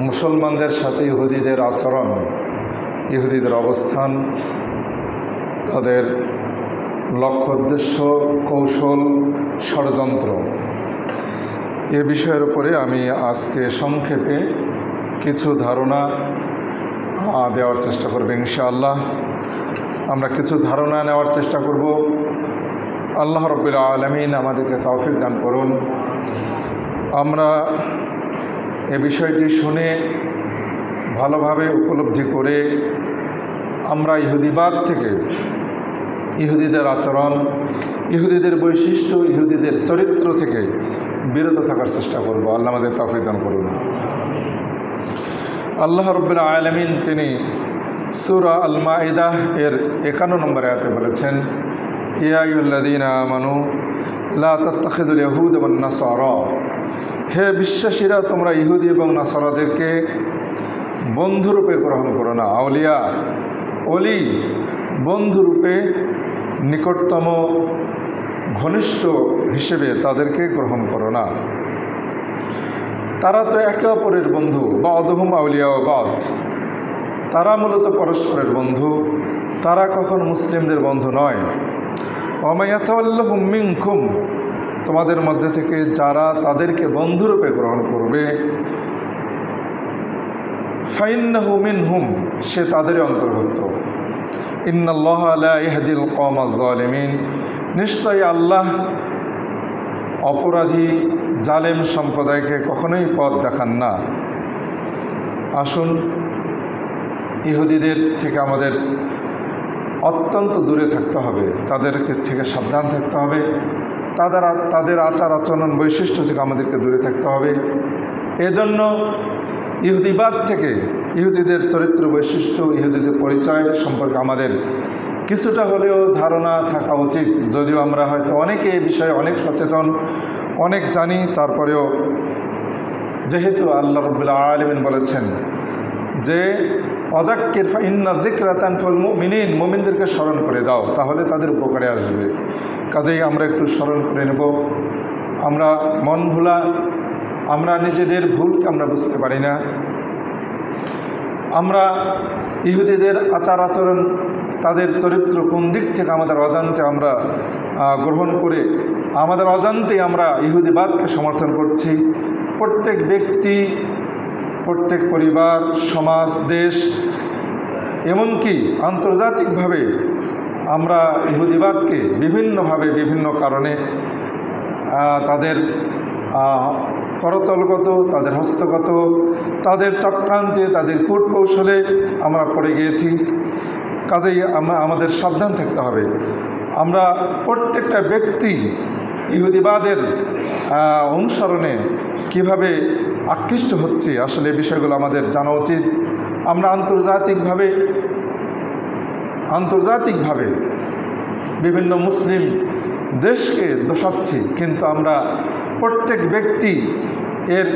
মুসলমানদের সাথে ইহুদিদের আচরণ, ইহুদিদের অবস্থান, তাদের লক্ষ্য উদ্দেশ্য, কৌশল, ষড়যন্ত্র, এ বিষয়ের উপরে আমি আজকে সংক্ষেপে কিছু ধারণা দেওয়ার চেষ্টা করব। ইনশাআল্লাহ আমরা কিছু ধারণা নেওয়ার চেষ্টা করব। আল্লাহ রাব্বুল আলামিন আমাদেরকে তৌফিক দান করুন। আমরা এ বিষয়টি শুনে ভালোভাবে উপলব্ধি করে আমরা ইহুদিবাদ থেকে, ইহুদিদের আচরণ, ইহুদিদের বৈশিষ্ট্য, ইহুদিদের চরিত্র থেকে বিরত থাকার চেষ্টা করব। আল্লাহ আমাদের তৌফিক দান করুন। আল্লাহ রাব্বুল আলামিন তিনি সূরা আল মাইদাহ এর 51 নম্বর আয়াতে বলেছেন, ইয়া আইয়ুহাল্লাযীনা আমানু লা তাত্তাখিযুল ইয়াহুদ ওয়ান নাসারা, হে বিশ্বাসীরা তোমরা ইহুদি এবং নাসারাদেরকে বন্ধুরূপে গ্রহণ করো না। আউলিয়া, অলি, বন্ধুরূপে নিকটতম ঘনিষ্ঠ হিসেবে তাদেরকে গ্রহণ করো না। তারা তো একে অপরের বন্ধু, বা'দুহুম আউলিয়া বা'দ, তারা মূলত পরস্পরের বন্ধু, তারা কখন মুসলিমদের বন্ধু নয়। ওয়া মান ইয়াতাওয়াল্লাহুম মিনকুম, তোমাদের মধ্যে থেকে যারা তাদেরকে বন্ধুরূপে গ্রহণ করবে, ফাইন্নাহু মিনহুম, সে তাদেরই অন্তর্ভুক্ত। ইন্নাল্লাহা লা ইয়াহদিল কওমাজ জালিমিন, নিশ্চয়ই আল্লাহ অপরাধী জালেম সম্প্রদায়কে কখনোই পথ দেখান না। আসুন ইহুদিদের থেকে আমাদের অত্যন্ত দূরে থাকতে হবে, তাদেরকে থেকে সাবধান থাকতে হবে, তাদের আচার আচরণ বৈশিষ্ট্য থেকে আমাদেরকে দূরে থাকতে হবে। এজন্য ইহুদিবাদ থেকে, ইহুদিদের চরিত্র বৈশিষ্ট্য, ইহুদিদের পরিচয় সম্পর্কে আমাদের কিছুটা হলেও ধারণা থাকা উচিত। যদিও আমরা হয়তো অনেকে এই বিষয়ে অনেক সচেতন, অনেক জানি, তারপরেও যেহেতু আল্লাহ রাব্বুল আলামিন বলেছেন যে ওয়াযাক্কির ফাইন্না যিকরা তানফাউল মুমিনিন, মুমিনদেরকে স্মরণ করে দাও, তাহলে তাদের উপকারে আসবে। কাজেই আমরা একটু স্মরণ করে নেব। আমরা মন ভোলা, আমরা নিজেদের ভুলকে আমরা বুঝতে পারি না। আমরা ইহুদিদের আচার আচরণ, তাদের চরিত্র কোন দিক থেকে আমাদের অজান্তে আমরা গ্রহণ করে আমাদের অজান্তে আমরা ইহুদিবাদকে সমর্থন করছি। প্রত্যেক ব্যক্তি, প্রত্যেক পরিবার, সমাজ, দেশ, এমনকি আন্তর্জাতিকভাবে আমরা ইহুদিবাদকে বিভিন্নভাবে বিভিন্ন কারণে তাদের করতলগত, তাদের হস্তগত, তাদের চক্রান্তে, তাদের কূটকৌশলে আমরা পড়ে গিয়েছি। কাজেই আমাদের সাবধান থাকতে হবে। আমরা প্রত্যেকটা ব্যক্তি ইহুদিবাদের অনুসরণে কিভাবে আকৃষ্ট হচ্ছে, আসলে এই বিষয়গুলো আমাদের জানা উচিত। আমরা আন্তর্জাতিকভাবে বিভিন্ন মুসলিম দেশকে দোষাচ্ছি, কিন্তু আমরা প্রত্যেক ব্যক্তি এর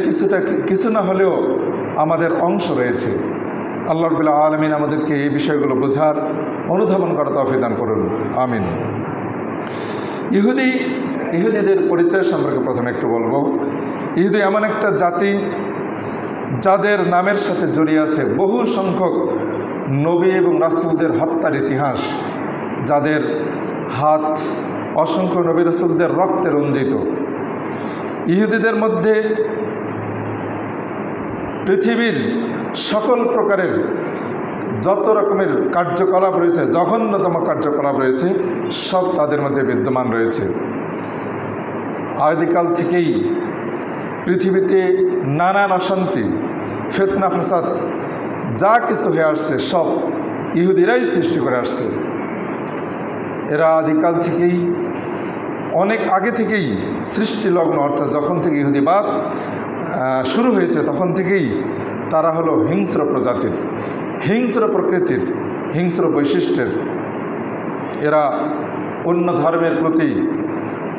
কিছু না হলেও আমাদের অংশ রয়েছে। আল্লাহ রাব্বুল আলামিন আমাদেরকে এই বিষয়গুলো বোঝার, অনুধাবন করার তৌফিক দান করুন। আমিন। ইহুদিদের পরিচয় সম্পর্কে প্রথমে একটু বলবো। ইহুদি এমন একটা জাতি যাদের নামের সাথে জড়িয়ে আছে বহু সংখ্যক নবী এবং রাসূলদের হত্যার ইতিহাস, যাদের হাত অসংখ্য নবী রাসূলদের রক্তে রঞ্জিত। ইহুদিদের মধ্যে পৃথিবীর সকল প্রকারের যত রকমের কার্যকলাপ রয়েছে, জঘন্যতম কার্যকলাপ রয়েছে, সব তাদের মধ্যে বিদ্যমান রয়েছে। আদিকাল থেকেই পৃথিবীতে নানান অশান্তি, ফিতনা, ফাসাদ যা কিছু হয়ে আসছে সব ইহুদিরাই সৃষ্টি করে আসছে। এরা আদিকাল থেকেই, অনেক আগে থেকেই সৃষ্টিলগ্ন, অর্থাৎ যখন থেকে ইহুদিবাদ শুরু হয়েছে তখন থেকেই তারা হলো হিংস্র প্রজাতির, হিংস্র প্রকৃতির, হিংস্র বৈশিষ্ট্যের। এরা অন্য ধর্মের প্রতি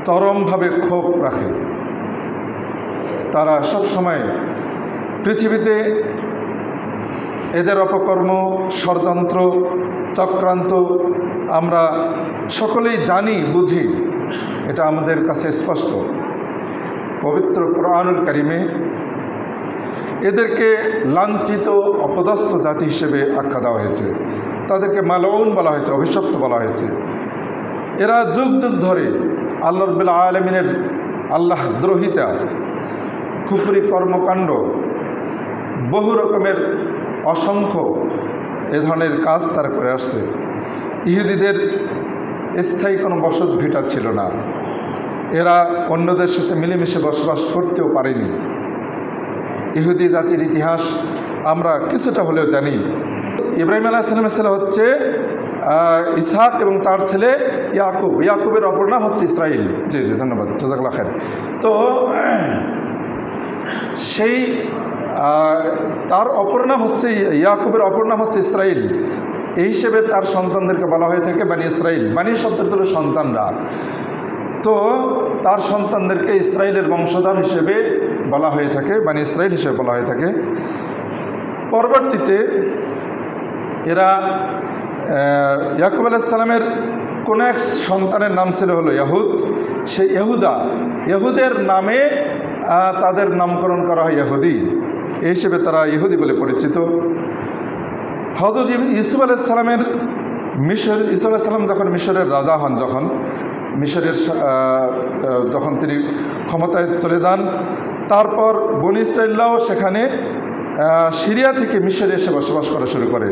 চরমভাবে ক্ষোভ রাখে। তারা সব সময় পৃথিবীতে এদের অপকর্ম, ষড়যন্ত্র, চক্রান্ত আমরা সকলেই জানি, বুঝি, এটা আমাদের কাছে স্পষ্ট। পবিত্র কোরআনুল কারিমে এদেরকে লাঞ্ছিত অপদস্থ জাতি হিসেবে আখ্যা দেওয়া হয়েছে, তাদেরকে মালউন বলা হয়েছে, অভিশপ্ত বলা হয়েছে। এরা যুগ যুগ ধরে আল্লাহ রাব্বুল আলামিনের আল্লাহ দ্রোহিতা, কুফরি কর্মকাণ্ড, বহু রকমের অসংখ্য এ ধরনের কাজ তারা করে আসছে। ইহুদিদের স্থায়ী কোনো বসত ভিটা ছিল না, এরা অন্যদের সাথে মিলেমিশে বসবাস করতেও পারেনি। ইহুদি জাতির ইতিহাস আমরা কিছুটা হলেও জানি। ইব্রাহিম আলাইহিস সালামের ছেলে হচ্ছে ইসহাক এবং তার ছেলে ইয়াকুব। ইয়াকুবের অপর নাম হচ্ছে ইসরাইল। জি জি, ধন্যবাদ, জাযাকাল্লাহ খাইর। তো সেই তার অপর নাম হচ্ছে ইয়াকুবের অপর নাম হচ্ছে ইসরাইল। এই হিসেবে তার সন্তানদেরকে বলা হয়ে থাকে বানি ইসরাইল। বানি শব্দের হলো সন্তানরা। তো তার সন্তানদেরকে ইসরাইলের বংশধর হিসেবে বলা হয়ে থাকে, বানি ইসরাইল হিসেবে বলা হয়ে থাকে। পরবর্তীতে এরা ইয়াকুব আলাইহিস সালামের কোনো এক সন্তানের নাম ছিল হলো ইয়াহুদ, সেই ইহুদের নামে তাদের নামকরণ করা হয় ইহুদি। এই হিসেবে তারা ইহুদি বলে পরিচিত। হযরত ইউসুফ আলাইহিস সালামের ইউসুফ আলাইহিস সালাম যখন মিশরের রাজা হন, যখন তিনি ক্ষমতায় চলে যান, তারপর বনী ইসরাইলরাও সেখানে সিরিয়া থেকে মিশরে এসে বসবাস করা শুরু করে।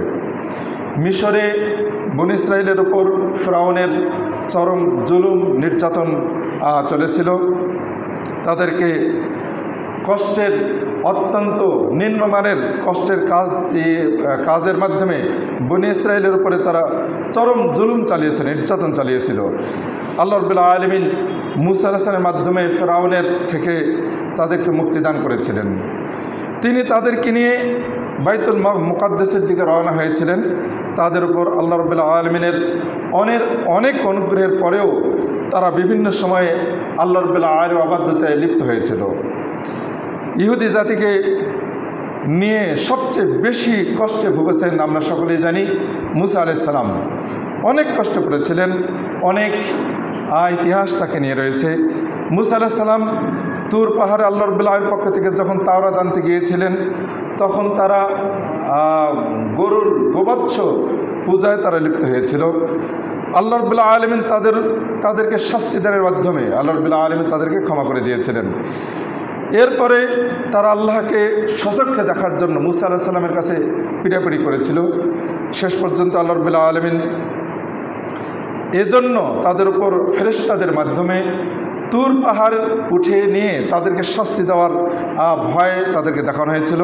মিশরে বনী ইসরাইলের ওপর ফিরআউনের চরম জুলুম নির্যাতন চলেছিল। তাদেরকে কষ্টের, অত্যন্ত নিম্নমানের কষ্টের কাজের মাধ্যমে বনী ইসরাইলের উপরে তারা চরম জুলুম চালিয়েছে, নির্যাতন চালিয়েছিল। আল্লাহ রাব্বুল আলামিন মূসা আলাইহিস সালামের মাধ্যমে ফিরআউনের থেকে তাদেরকে মুক্তিদান করেছিলেন। তিনি তাদেরকে নিয়ে বাইতুল মুকাদ্দাসের দিকে রওনা হয়েছিলেন। তাদের উপর আল্লাহ রাব্বুল আলামিনের অনেক অনুগ্রহের পরেও তারা বিভিন্ন সময়ে আল্লাহ রাব্বুল আলামিনের অবাধ্যতায় লিপ্ত হয়েছিল। ইহুদি জাতিকে নিয়ে সবচেয়ে বেশি কষ্টে ভুগেছেন আমরা সকলেই জানি মূসা আলাইহিস সালাম। অনেক কষ্ট করেছিলেন, অনেক ইতিহাস তাকে নিয়ে রয়েছে। মূসা আলাইহিস সালাম তুর পাহাড়ে আল্লাহ রাব্বুল আলামিনের পক্ষ থেকে যখন তাওরাত আনতে গিয়েছিলেন, তখন তারা গরুর গোবৎস পূজায় তারা লিপ্ত হয়েছিল। আল্লাহ রাব্বুল আলামিন তাদেরকে শাস্তি দেওয়ার মাধ্যমে আল্লাহ রাব্বুল আলামিন তাদেরকে ক্ষমা করে দিয়েছিলেন। এরপরে তারা আল্লাহকে সচক্ষে দেখার জন্য মূসা আলাইহিস সালামের কাছে পিড়াপিড়ি করেছিল। শেষ পর্যন্ত আল্লাহ রাব্বুল আলামিন এজন্য তাদের উপর ফেরেশতাদের মাধ্যমে তুর পাহাড় উঠে নিয়ে তাদেরকে শাস্তি দেওয়ার ভয় তাদেরকে দেখানো হয়েছিল।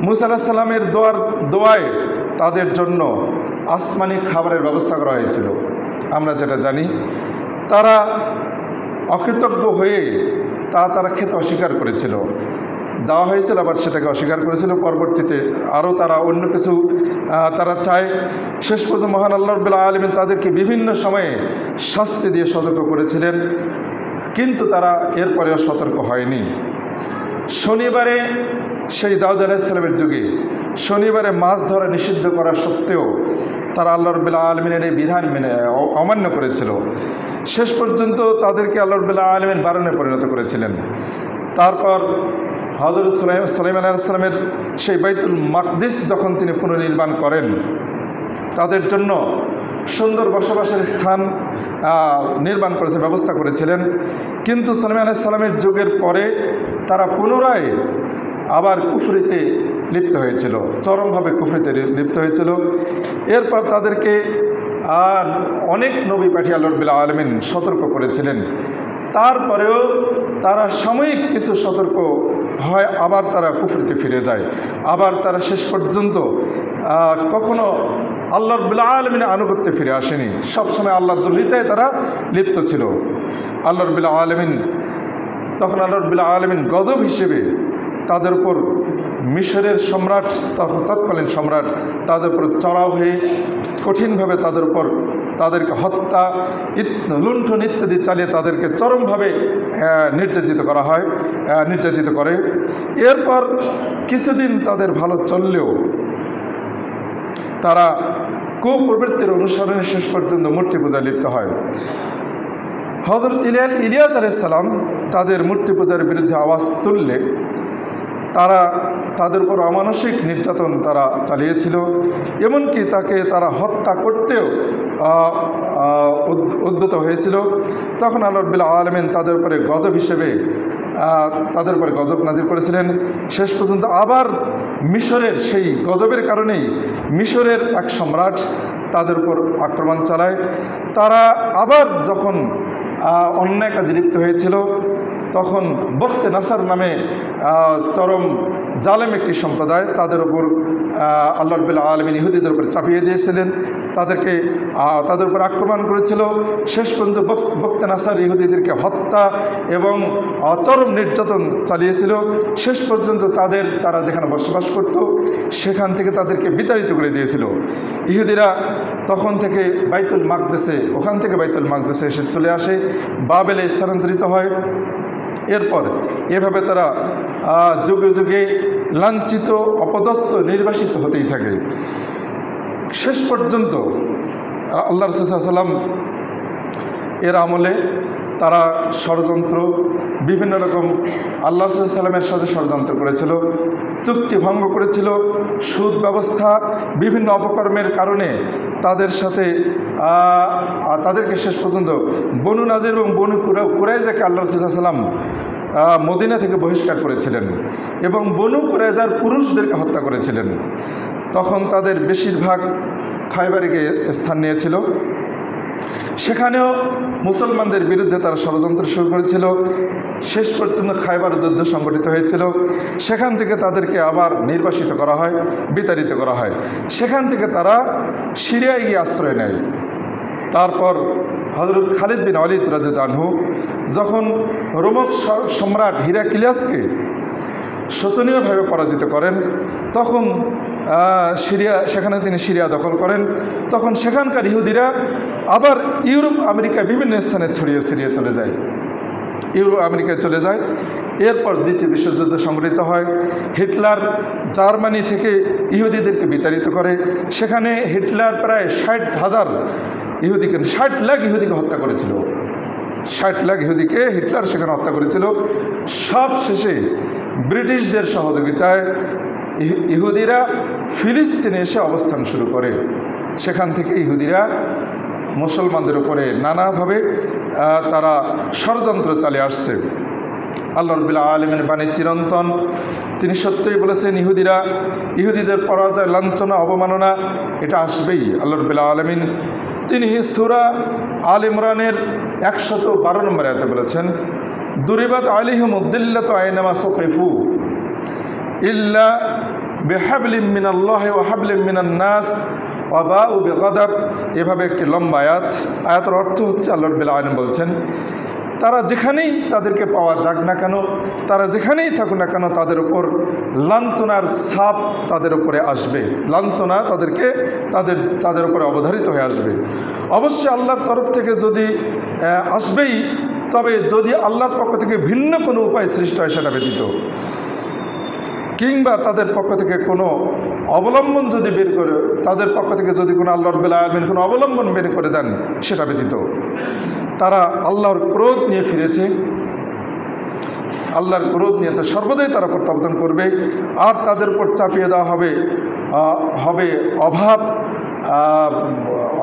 মূসা আলাইহিস সালামের দোয়ায় তাদের জন্য আসমানি খাবারের ব্যবস্থা করা হয়েছিল। আমরা যেটা জানি, তারা অকৃতজ্ঞ হয়ে তারা খেতে অস্বীকার করেছিল। দেওয়া হয়েছিল, আবার সেটাকে অস্বীকার করেছিল। পরবর্তীতে আরও তারা অন্য কিছু তারা চায়। শেষ পর্যন্ত মহান আল্লাহ রাব্বুল আলামিন তাদেরকে বিভিন্ন সময়ে শাস্তি দিয়ে সতর্ক করেছিলেন, কিন্তু তারা এরপরেও সতর্ক হয়নি। শনিবারে, সেই দাউদ আলাইহিস সালামের যুগে শনিবারে মাছ ধরা নিষিদ্ধ করা সত্ত্বেও তারা আল্লাহ রাব্বুল আলামিনের এই বিধান অমান্য করেছিল। শেষ পর্যন্ত তাদেরকে আল্লাহ রাব্বুল আলামিন বারণে পরিণত করেছিলেন। তারপর হযরত সুলাইমান আলাইহিস সালামের সেই বাইতুল মাকদিস যখন তিনি পুনর্নির্মাণ করেন, তাদের জন্য সুন্দর বসবাসের স্থান নির্মাণ করেছে, ব্যবস্থা করেছিলেন। কিন্তু সুলাইমান আলাইহিস সালামের যুগের পরে তারা পুনরায় আবার কুফরিতে লিপ্ত হয়েছিল, চরমভাবে কুফরিতে লিপ্ত হয়েছিল। এরপর তাদেরকে অনেক নবী পাঠিয়ে আল্লাহ রাব্বুল আলামিন সতর্ক করেছিলেন। তারপরেও তারা সাময়িক কিছু সতর্ক হয়, আবার তারা কুফরিতে ফিরে যায়। আবার তারা শেষ পর্যন্ত কখনো আল্লাহ রাব্বুল আলামিনের আনুগত্যে ফিরে আসেনি। সবসময় আল্লাহর দ্রোহিতায় তারা লিপ্ত ছিল। আল্লাহ রাব্বুল আলামিন তখন আল্লাহ রাব্বুল আলামিন গজব হিসেবে তাদের উপর মিশরের সম্রাট, তৎকালীন সম্রাট, তাদের উপর চড়াও হয়ে কঠিনভাবে তাদেরকে হত্যা, লুণ্ঠন ইত্যাদি চালিয়ে তাদেরকে চরমভাবে নির্যাতিত করে। এরপর কিছুদিন তাদের ভালো চললেও তারা কুপ্রবৃত্তির অনুসরণে শেষ পর্যন্ত মূর্তি পূজায় লিপ্ত হয়। হযরত ইলিয়াস আলাইহিস সালাম তাদের মূর্তি পূজার বিরুদ্ধে আওয়াজ তুললে তারা তাদের উপর অমানসিক নির্যাতন তারা চালিয়েছিল, এমনকি তাকে তারা হত্যা করতেও উদ্যত হয়েছিল। তখন আল্লাহ রাব্বুল আলামিন তাদের উপরে গজব হিসেবে তাদের উপরে গজব নাজিল করেছিলেন। শেষ পর্যন্ত আবার মিশরের সেই গজবের কারণেই মিশরের এক সম্রাট তাদের উপর আক্রমণ চালায়। তারা আবার যখন অন্যায় কাজে লিপ্ত হয়েছিল, তখন বখতে নাসার নামে চরম জালেম একটি সম্প্রদায় তাদের উপর আল্লাহ রাব্বুল আলামিন ইহুদিদের উপর চাপিয়ে দিয়েছিলেন, তাদের উপর আক্রমণ করেছিল। শেষ পর্যন্ত বখতে নাসার ইহুদিদেরকে হত্যা এবং চরম নির্যাতন চালিয়েছিল। শেষ পর্যন্ত তারা যেখানে বসবাস করত সেখান থেকে তাদেরকে বিতাড়িত করে দিয়েছিল। ইহুদিরা তখন থেকে ওখান থেকে বাইতুল মাকদেসে এসে চলে আসে, বাবেলে স্থানান্তরিত হয়। এরপর এভাবে তারা যুগে যুগে লাঞ্ছিত, অপদস্থ, নির্বাসিত হতেই থাকে। শেষ পর্যন্ত আল্লাহ রাসূল সাল্লাল্লাহু আলাইহি ওয়াসাল্লাম এর আমলে তারা ষড়যন্ত্র, বিভিন্ন রকম আল্লাহ রাসূল সাল্লাল্লাহু আলাইহি ওয়াসাল্লামের সাথে ষড়যন্ত্র করেছিল, চুক্তি ভঙ্গ করেছিল, সুদ ব্যবস্থা, বিভিন্ন অপকর্মের কারণে তাদেরকে শেষ পর্যন্ত বনু নাজির এবং বনু কুরাইজাকে আল্লাহ রাসূল সাল্লাল্লাহু আলাইহি ওয়াসাল্লাম মদিনা থেকে বহিষ্কার করেছিলেন এবং বনু কুরাইজার পুরুষদেরকে হত্যা করেছিলেন। তখন তাদের বেশিরভাগ খায়বারে গিয়ে স্থান নিয়েছিল। সেখানেও মুসলমানদের বিরুদ্ধে তারা ষড়যন্ত্র শুরু করেছিল। শেষ পর্যন্ত খায়বার যুদ্ধ সংগঠিত হয়েছিল। সেখান থেকে তাদেরকে আবার নির্বাসিত করা হয়, বিতাড়িত করা হয়। সেখান থেকে তারা সিরিয়ায় গিয়ে আশ্রয় নেয়। তারপর হযরত খালিদ বিন ওয়ালিদ রাদিয়াল্লাহু আনহু যখন রোমক সম্রাট হিরাক্লিয়াসকে শোচনীয়ভাবে পরাজিত করেন, তখন সেখানে তিনি সিরিয়া দখল করেন। তখন সেখানকার ইহুদিরা আবার ইউরোপ আমেরিকায় বিভিন্ন স্থানে ছড়িয়ে চলে যায়, ইউরোপ আমেরিকায় চলে যায়। এরপর দ্বিতীয় বিশ্বযুদ্ধ সংঘটিত হয়। হিটলার জার্মানি থেকে ইহুদিদেরকে বিতাড়িত করে। সেখানে হিটলার প্রায় 60 লাখ ইহুদিকে হত্যা করেছিল। 60 লাখ ইহুদিকে হিটলার সেখানে হত্যা করেছিল। সব শেষে ব্রিটিশদের সহযোগিতায় ইহুদিরা ফিলিস্তিনে এসে অবস্থান শুরু করে। সেখান থেকে ইহুদিরা মুসলমানদের উপরে নানাভাবে তারা ষড়যন্ত্র চালিয়ে আসছে। আল্লাহ রাব্বুল আলামিনের বাণী চিরন্তন, তিনি সত্যই বলেছেন ইহুদিদের পরাজয়, লাঞ্ছনা, অবমাননা এটা আসবেই। আল্লাহ রাব্বুল আলামিন তিনি সূরা আল ইমরানের 112 নম্বর আয়াতে বলেছেন, দুরিবাত আলাইহিমুদ-দিল্লাতু আইনামা সুকিফু ইল্লা বিহাবলিম মিনাল্লাহি ওয়া হাবলিম মিনান নাস ওয়া বাউ বিগাদাব। এভাবে একটি লম্বা আয়াতের অর্থ হচ্ছে আল্লাহ রাব্বুল আলামিন বলছেন, তারা যেখানেই তাদেরকে পাওয়া যাক না কেন, তারা যেখানেই থাকুক না কেন, তাদের উপর লাঞ্ছনার ছাপ তাদের উপরে আসবে। লাঞ্ছনা তাদের উপরে অবধারিত হয়ে আসবে। অবশ্যই আল্লাহর তরফ থেকে যদি আসবেই, তবে যদি আল্লাহর পক্ষ থেকে ভিন্ন কোনো উপায় সৃষ্টি হয় সেটা ব্যতীত, কিংবা তাদের পক্ষ থেকে কোনো অবলম্বন যদি বের করে, তাদের পক্ষ থেকে যদি কোনো আল্লাহ রাব্বুল আলামিন কোনো অবলম্বন বের করে দেন সেটা ব্যতীত, তারা আল্লাহর ক্রোধ নিয়ে ফিরেছে। আল্লাহর ক্রোধ নিয়ে সর্বদাই তারা প্রত্যাবর্তন করবে। আর তাদের উপর চাপিয়ে দেওয়া হবে অভাব,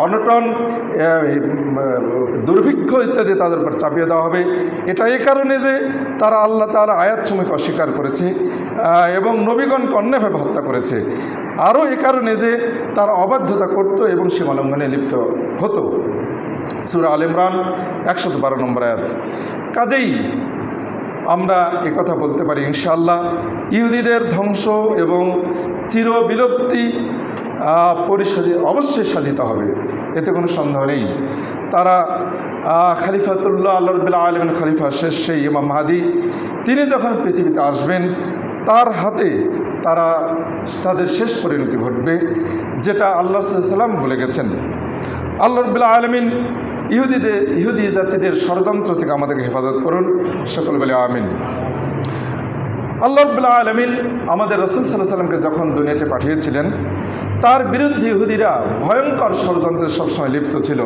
অনটন, দুর্ভিক্ষ ইত্যাদি তাদের উপর চাপিয়ে দেওয়া হবে। এটা এই কারণে যে তারা আল্লাহ তাআলার আয়াতসমূহকে অস্বীকার করেছে এবং নবীগণকে অন্যায়ভাবে হত্যা করেছে। আরও এ কারণে যে তারা অবাধ্যতা করত এবং সীমালঙ্ঘনে লিপ্ত হতো। সূরা আল ইমরান 112 নম্বর আয়াত। কাজেই আমরা একথা বলতে পারি ইনশাআল্লাহ, ইহুদিদের ধ্বংস এবং চিরবিলুপ্তি অবশ্যই সাধিত হবে, এতে কোনো সন্দেহ নেই। তারা খলিফাতুল্লাহ আল্লাহ রাব্বুল আলামিন খলিফা শেষ সেই ইমাম মাহদী, তিনি যখন পৃথিবীতে আসবেন তার হাতে তাদের শেষ পরিণতি ঘটবে, যেটা আল্লাহ সাল্লাল্লাহু আলাইহি ওয়াসাল্লাম বলে গেছেন। আল্লাহ রাব্বুল আলামিন ইহুদি জাতিদের ষড়যন্ত্র থেকে আমাদেরকে হেফাজত করুন, সকল বলে আমিন। আল্লাহ রাব্বুল আলামিন আমাদের রাসূল সাল্লাল্লাহু আলাইহি ওয়াসাল্লামকে যখন দুনিয়াতে পাঠিয়েছিলেন, তার বিরুদ্ধে ইহুদিরা ভয়ঙ্কর ষড়যন্ত্রে সবসময় লিপ্ত ছিল।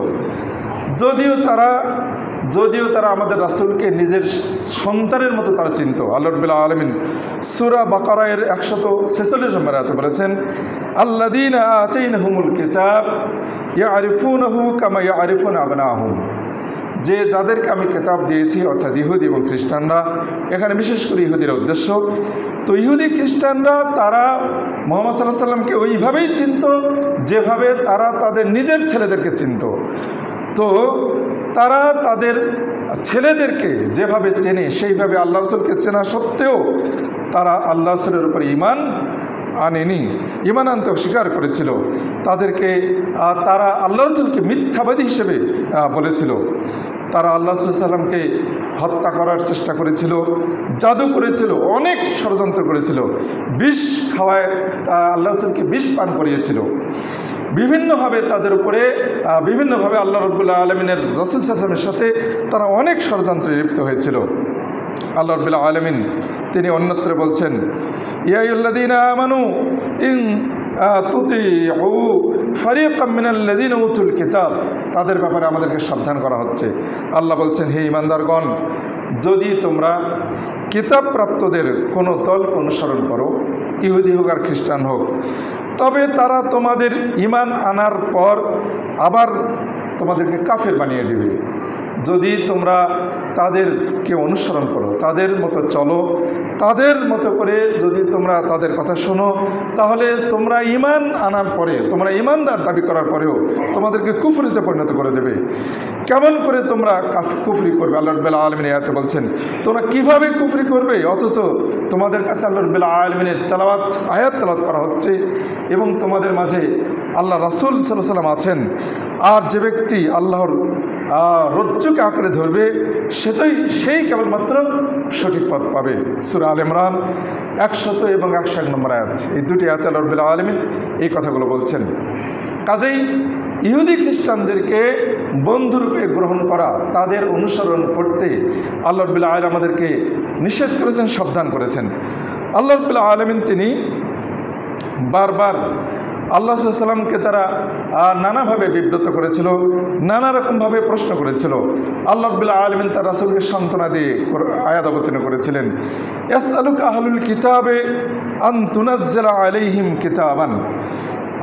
যদিও তারা যদিও তারা আমাদের রাসূলকে নিজের সন্তানের মতো তারা চিনত। আল্লাহ রাব্বুল আলামিন সূরা বাকারার 146 নম্বর আয়াতে বলেছেন, আল্লাযীনা আতাইনাহুমুল কিতাব ইয়ারিফুনাহু কামা ইয়ারিফুনা আবনাহুম, যে যাদেরকে আমি কিতাব দিয়েছি, অর্থাৎ ইহুদি এবং খ্রিস্টানরা, এখানে বিশেষ করে ইহুদির উদ্দেশ্য। তো ইহুদি খ্রিস্টানরা তারা মুহাম্মদ সাল্লাল্লাহু আলাইহি ওয়াসাল্লামকে ওইভাবেই চিনত যেভাবে তারা তাদের নিজের ছেলেদেরকে চিনত। তো তারা তাদের ছেলেদেরকে যেভাবে চেনে সেইভাবে আল্লাহ রাসূলকে চেনা সত্ত্বেও তারা আল্লাহ রাসূলের উপরে ঈমান আনেনি, ঈমান আনতে অস্বীকার করেছিল। তাদেরকে তারা আল্লাহ রাসূলকে মিথ্যাবাদী হিসেবে বলেছিল। তারা আল্লাহ রাসূল সাল্লাল্লাহু আলাইহি ওয়াসাল্লামকে হত্যা করার চেষ্টা করেছিল, জাদু করেছিল, অনেক ষড়যন্ত্র করেছিল, বিষ খাওয়ায় আল্লাহ রাসূলকে বিষ পান করিয়েছিল। বিভিন্নভাবে তাদের উপরে বিভিন্নভাবে আল্লাহ রাব্বুল আলামিনের রাসূল সাল্লাল্লাহু আলাইহি ওয়াসাল্লামের সাথে তারা অনেক ষড়যন্ত্রে লিপ্ত হয়েছিল। আল্লাহ রাব্বুল আলামিন তিনি অন্যত্র বলছেন, ইয়া আইয়ুহাল্লাযীনা আমানু ইন তুতিউ ফারিকাম মিনাল্লাযীনা উতুল কিতাব, তাদের ব্যাপারে আমাদেরকে সাবধান করা হচ্ছে। আল্লাহ বলছেন, হে ঈমানদারগণ, যদি তোমরা কিতাবপ্রাপ্তদের কোনো দলকে অনুসরণ করো, ইহুদি হোক আর খ্রিস্টান হোক, তবে তারা তোমাদের ঈমান আনার পর আবার তোমাদেরকে কাফের বানিয়ে দিবে। যদি তোমরা তাদেরকে অনুসরণ করো, তাদের মতো চলো, তাদের মতো করে যদি তোমরা তাদের কথা শোনো, তাহলে তোমরা ঈমান আনার পরে, তোমরা ঈমানদার দাবি করার পরেও তোমাদেরকে কুফরিতে পরিণত করে দেবে। কেমন করে তোমরা কুফরি করবে? আল্লাহ রাব্বুল আলামিন আয়াতে বলছেন, তোমরা কিভাবে কুফরি করবে অথচ তোমাদের কাছে আল্লাহ রাব্বুল আলামিনের আয়াত তেলাওয়াত করা হচ্ছে এবং তোমাদের মাঝে আল্লাহ রাসূল সাল্লাল্লাহু আলাইহি ওয়াসাল্লাম আছেন। আর যে ব্যক্তি আল্লাহর রজ্জুকে আঁকড়ে ধরবে সেই কেবলমাত্র সঠিক পথ পাবে। সূরা আলে ইমরান 100 এবং 101 নম্বর আয়াত, এই দুটি আয়াতে আল্লাহ রাব্বুল আলামিন এই কথাগুলো বলছেন। কাজেই ইহুদি খ্রিস্টানদেরকে বন্ধুরূপে গ্রহণ করা, তাদের অনুসরণ করতে আল্লাহ রাব্বুল আলামিন আমাদেরকে নিষেধ করেছেন, সাবধান করেছেন। আল্লাহ রাব্বুল আলামিন তিনি বারবার আল্লাহ সাল্লাল্লাহু আলাইহি ওয়াসাল্লামকে তারা নানাভাবে বিব্রত করেছিল, নানা রকমভাবে প্রশ্ন করেছিল। আল্লাহ রাব্বুল আলামিন তার রাসূলকে সান্ত্বনা দিয়ে আয়াত অবতীর্ণ করেছিলেন, ইয়াসআলুকা আহলুল কিতাবে আন তুনাজ্জিলা আলাইহিম কিতাবান।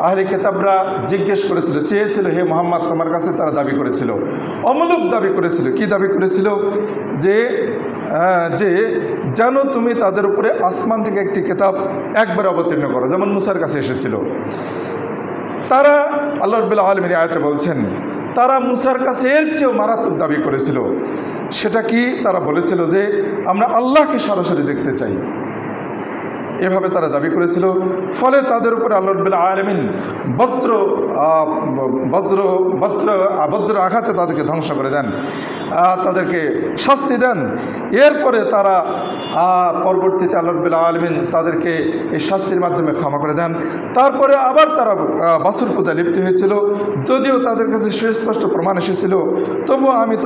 আহলে কিতাবরা জিজ্ঞেস করেছিল, চেয়েছিল, হে মুহাম্মদ, তোমার কাছে তারা দাবি করেছিল, অমূলক দাবি করেছিল। কি দাবি করেছিল? যে যেন তুমি তাদের উপরে আসমান থেকে একটি কিতাব একবার অবতীর্ণ করো, যেমন মুসার কাছে এসেছিল। তারা আল্লাহ রাব্বুল আলামিন আয়াতে বলছেন, তারা মুসার কাছে এর চেয়েও মারাত্মক দাবি করেছিল। সেটা কি? তারা বলেছিল যে আমরা আল্লাহকে সরাসরি দেখতে চাই। এভাবে তারা দাবি করেছিল। ফলে তাদের উপরে আল্লাহ রাব্বুল আলামিন বজ্র আঘাতে তাদেরকে ধ্বংস করে দেন, তাদেরকে শাস্তি দেন। এরপরে তারা পরবর্তীতে আল্লাহ রাব্বুল আলামিন তাদেরকে এই শাস্তির মাধ্যমে ক্ষমা করে দেন। তারপরে আবার তারা বাছুর পূজা লিপ্ত হয়েছিল। যদিও তাদের কাছে সুস্পষ্ট প্রমাণ এসেছিল, তবুও আমি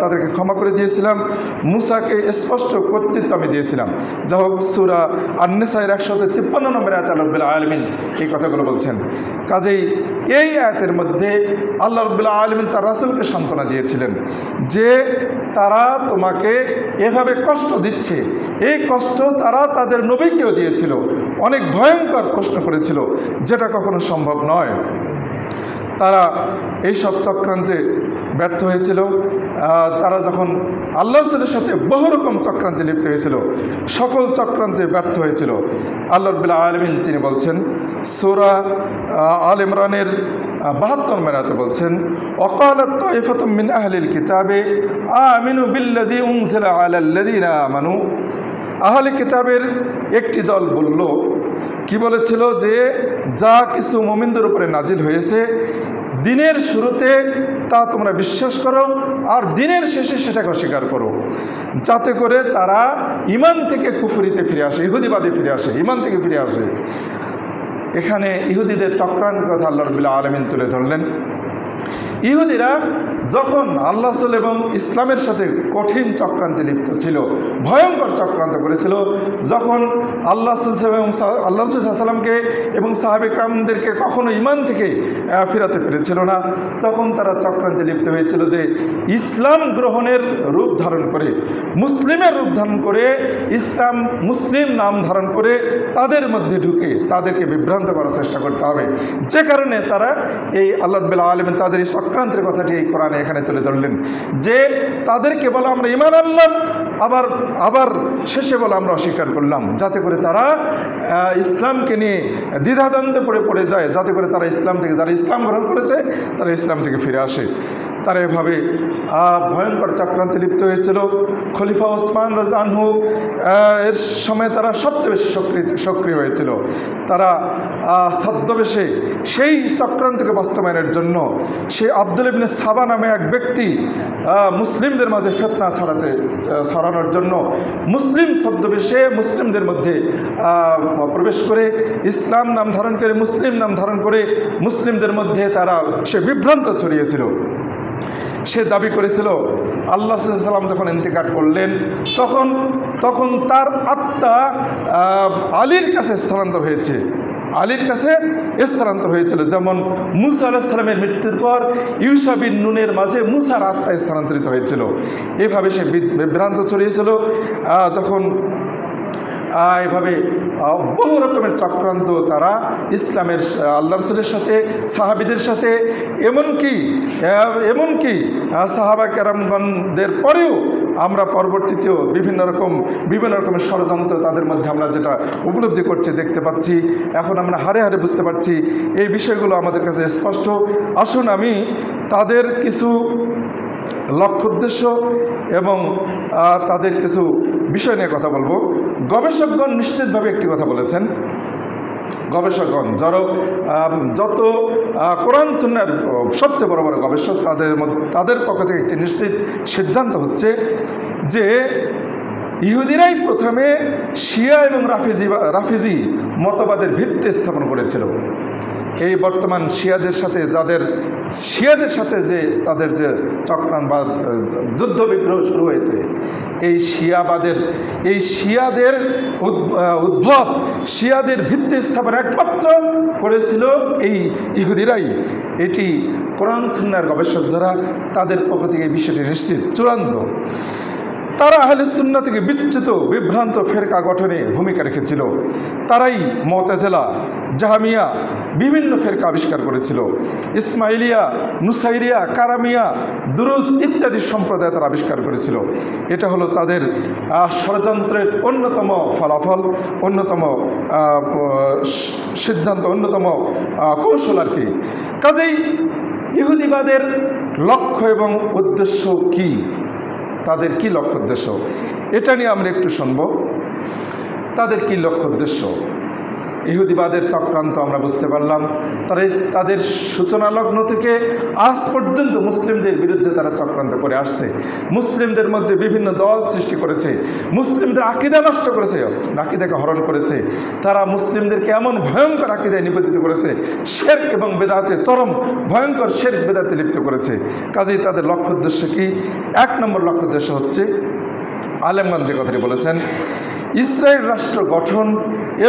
তাদেরকে ক্ষমা করে দিয়েছিলাম। মুসাকে স্পষ্ট কর্তৃত্ব আমি দিয়েছিলাম। যা হোক, সূরা আন-নিসার 153 নম্বর আয়াতে আল্লাহ রাব্বুল আলামিন এই কথাগুলো বলছেন। কাজেই এই আয়াতের মধ্যে আল্লাহ রাব্বুল আলামিন তার রাসূলকে সান্ত্বনা দিয়েছিলেন যে তারা তোমাকে এভাবে কষ্ট দিচ্ছে, এই কষ্ট তারা তাদের নবীকেও দিয়েছিল, অনেক ভয়ঙ্কর প্রশ্ন করেছিল, যেটা কখনো সম্ভব নয়। তারা এই সব চক্রান্তে ব্যর্থ হয়েছিল। তারা যখন আল্লাহ রাসূলের সাথে বহু রকম চক্রান্তে লিপ্ত হয়েছিল, সকল চক্রান্তে ব্যর্থ হয়েছিল। আল্লাহ রাব্বুল আলামিন তিনি বলছেন সূরা আলে ইমরানের 72 নম্বর আয়াতে বলছেন, ওয়াকালাত তাইফাতুম মিন আহলিল কিতাবে আমিনু বিল্লাযী উনজিলা আলাল্লাযীনা আমানু। আহলে কিতাবের একটি দল বলল, কি বলেছিল? যে যা কিছু মুমিনদের উপরে নাজিল হয়েছে দিনের শুরুতে তা তোমরা বিশ্বাস করো, আর দিনের শেষে সেটাকে অস্বীকার করো, যাতে করে তারা ঈমান থেকে কুফরিতে ফিরে আসে, ইহুদিবাদে ফিরে আসে, ঈমান থেকে ফিরে আসে। এখানে ইহুদিদের চক্রান্তের কথা আল্লাহ রাব্বুল আলামিন তুলে ধরলেন। ইহুদিরা যখন আল্লাহ রাসূল এবং ইসলামের সাথে কঠিন চক্রান্তে লিপ্ত ছিল, ভয়ঙ্কর চক্রান্ত করেছিল, যখন আল্লাহ রাসূল এবং আল্লাহ রাসূল সাল্লামকে এবং সাহাবে কিরামদেরকে কখনো ঈমান থেকে ফেরাতে পেরেছিল না, তখন তারা চক্রান্তে লিপ্ত হয়েছিল যে ইসলাম গ্রহণের রূপ ধারণ করে, মুসলিমের রূপ ধারণ করে, ইসলাম মুসলিম নাম ধারণ করে তাদের মধ্যে ঢুকে তাদেরকে বিভ্রান্ত করার চেষ্টা করতে হবে। যে কারণে তারা এই আল্লাহ রাব্বুল আলামিন তাদের এই চক্রান্তের কথাটি এই কোরআনে এখানে তুলে ধরলেন যে তাদেরকে বলে আমরা ঈমান আনলাম, আবার শেষে বলে আমরা অস্বীকার করলাম, যাতে করে তারা ইসলামকে নিয়ে দ্বিধাদ্বন্দ্বে পড়ে যায়, যাতে করে তারা ইসলাম থেকে, যারা ইসলাম গ্রহণ করেছে তারা ইসলাম থেকে ফিরে আসে। তারা এভাবে ভয়ঙ্কর চক্রান্তে লিপ্ত হয়েছিল। খলিফা ওসমান রাদিয়াল্লাহু আনহু এর সময় তারা সবচেয়ে বেশি সক্রিয় হয়েছিল। তারা ছদ্মবেশে সেই চক্রান্তকে বাস্তবায়নের জন্য সে আব্দুল ইবনে সাবা নামে এক ব্যক্তি মুসলিমদের মাঝে ফিতনা ছড়ানোর জন্য মুসলিম ছদ্মবেশে মুসলিমদের মধ্যে প্রবেশ করে ইসলাম নাম ধারণ করে, মুসলিম নাম ধারণ করে মুসলিমদের মধ্যে তারা সে বিভ্রান্ত ছড়িয়েছিল। সে দাবি করেছিল আল্লাহ সাল্লাম যখন ইন্তেকাল করলেন তখন তার আত্মা আলীর কাছে স্থানান্তর হয়েছে, আলীর কাছে স্থানান্তর হয়েছিল। যেমন মুসা আলাইহিস সালামের মৃত্যুর পর ইউশা বিন নুনের মাঝে মুসার আত্মা স্থানান্তরিত হয়েছিল। এভাবে সে বিভ্রান্ত ছড়িয়েছিল। যখন এভাবে বহু রকমের চক্রান্ত তারা ইসলামের আল্লাহ রাসূলের সাথে, সাহাবীদের সাথে, এমনকি সাহাবা কেরামগণদের পরেও আমরা পরবর্তীতেও বিভিন্ন রকমের ষড়যন্ত্র তাদের মধ্যে আমরা যেটা উপলব্ধি করছি, দেখতে পাচ্ছি, এখন আমরা হারে হারে বুঝতে পারছি। এই বিষয়গুলো আমাদের কাছে স্পষ্ট। আসুন আমি তাদের কিছু লক্ষ্য উদ্দেশ্য এবং তাদের কিছু বিষয় নিয়ে কথা বলবো। গবেষকগণ নিশ্চিতভাবে একটি কথা বলেছেন, গবেষকগণ যত কোরআন সুন্নাহর সবচেয়ে বড় বড় গবেষক তাদের পক্ষ থেকে একটি নিশ্চিত সিদ্ধান্ত হচ্ছে যে ইহুদিরাই প্রথমে শিয়া এবং রাফিজি মতবাদের ভিত্তি স্থাপন করেছিল। এই বর্তমান শিয়াদের সাথে যে তাদের যে চক্রান্ত বা যুদ্ধ বিগ্রহ শুরু হয়েছে, এই শিয়াদের উদ্ভব, শিয়াদের ভিত্তি স্থাপন একমাত্র করেছিল এই ইহুদিরাই। এটি কোরআন সুন্নাহর গবেষক যারা, তাদের পক্ষ থেকে এই বিষয়টি নিশ্চিত চূড়ান্ত। তারা আহলে সুন্নাহ থেকে বিভ্রান্ত ফেরকা গঠনে ভূমিকা রেখেছিল। তারাই মুতাজিলা, জাহমিয়া, বিভিন্ন ফেরকা আবিষ্কার করেছিল। ইসমাইলিয়া, নুসাইরিয়া, কারামিয়া, দুরুজ ইত্যাদি সম্প্রদায় তারা আবিষ্কার করেছিল। এটা হলো তাদের ষড়যন্ত্রের অন্যতম ফলাফল, অন্যতম সিদ্ধান্ত, অন্যতম কৌশল আর কি। কাজেই ইহুদিবাদের লক্ষ্য এবং উদ্দেশ্য কি, তাদের কি লক্ষ্য উদ্দেশ্য, এটা নিয়ে আমরা একটু শুনব। তাদের কি লক্ষ্য উদ্দেশ্য? ইহুদিবাদের চক্রান্ত আমরা বুঝতে পারলাম। তাদের সূচনা লগ্ন থেকে আজ পর্যন্ত মুসলিমদের বিরুদ্ধে তারা চক্রান্ত করে আসছে, মুসলিমদের মধ্যে বিভিন্ন দল সৃষ্টি করেছে, মুসলিমদের আকীদা নষ্ট করেছে, আকীদাকে হরণ করেছে। তারা মুসলিমদেরকে এমন ভয়ঙ্কর আকীদায় নিপতিত করেছে, শিরক এবং বেদাতে, চরম ভয়ঙ্কর শিরক বেদাতে লিপ্ত করেছে। কাজেই তাদের লক্ষ্য উদ্দেশ্য কি? এক নম্বর লক্ষ্য উদ্দেশ্য হচ্ছে আলেমগণ যে কথাটি বলেছেন, ইসরায়েল রাষ্ট্র গঠন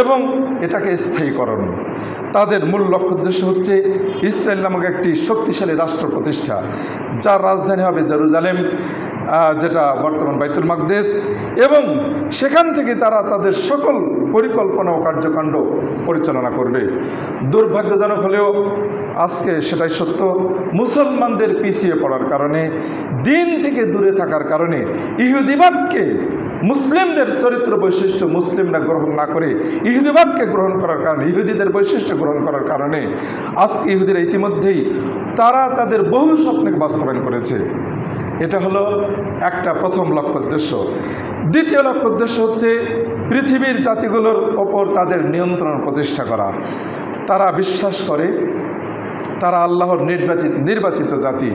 এবং এটাকে স্থায়ীকরণ। তাদের মূল লক্ষ্য উদ্দেশ্য হচ্ছে ইসরায়েল নামক একটি শক্তিশালী রাষ্ট্র প্রতিষ্ঠা, যার রাজধানী হবে জেরুজালেম, যেটা বর্তমান বাইতুল মাকদেস, এবং সেখান থেকে তারা তাদের সকল পরিকল্পনা ও কার্যকাণ্ড পরিচালনা করবে। দুর্ভাগ্যজনক হলেও আজকে সেটাই সত্য, মুসলমানদের পিছিয়ে পড়ার কারণে, দিন থেকে দূরে থাকার কারণে, ইহুদিবাদকে, মুসলিমদের চরিত্র বৈশিষ্ট্য মুসলিমরা গ্রহণ না করে ইহুদিবাদকে গ্রহণ করার কারণে, ইহুদিদের বৈশিষ্ট্য গ্রহণ করার কারণে আজকে ইহুদিরা ইতিমধ্যেই তারা তাদের বহু স্বপ্নকে বাস্তবায়ন করেছে। এটা হলো একটা প্রথম লক্ষ্য উদ্দেশ্য। দ্বিতীয় লক্ষ্য উদ্দেশ্য হচ্ছে পৃথিবীর জাতিগুলোর ওপর তাদের নিয়ন্ত্রণ প্রতিষ্ঠা করা। তারা বিশ্বাস করে তারা আল্লাহর নির্বাচিত জাতি,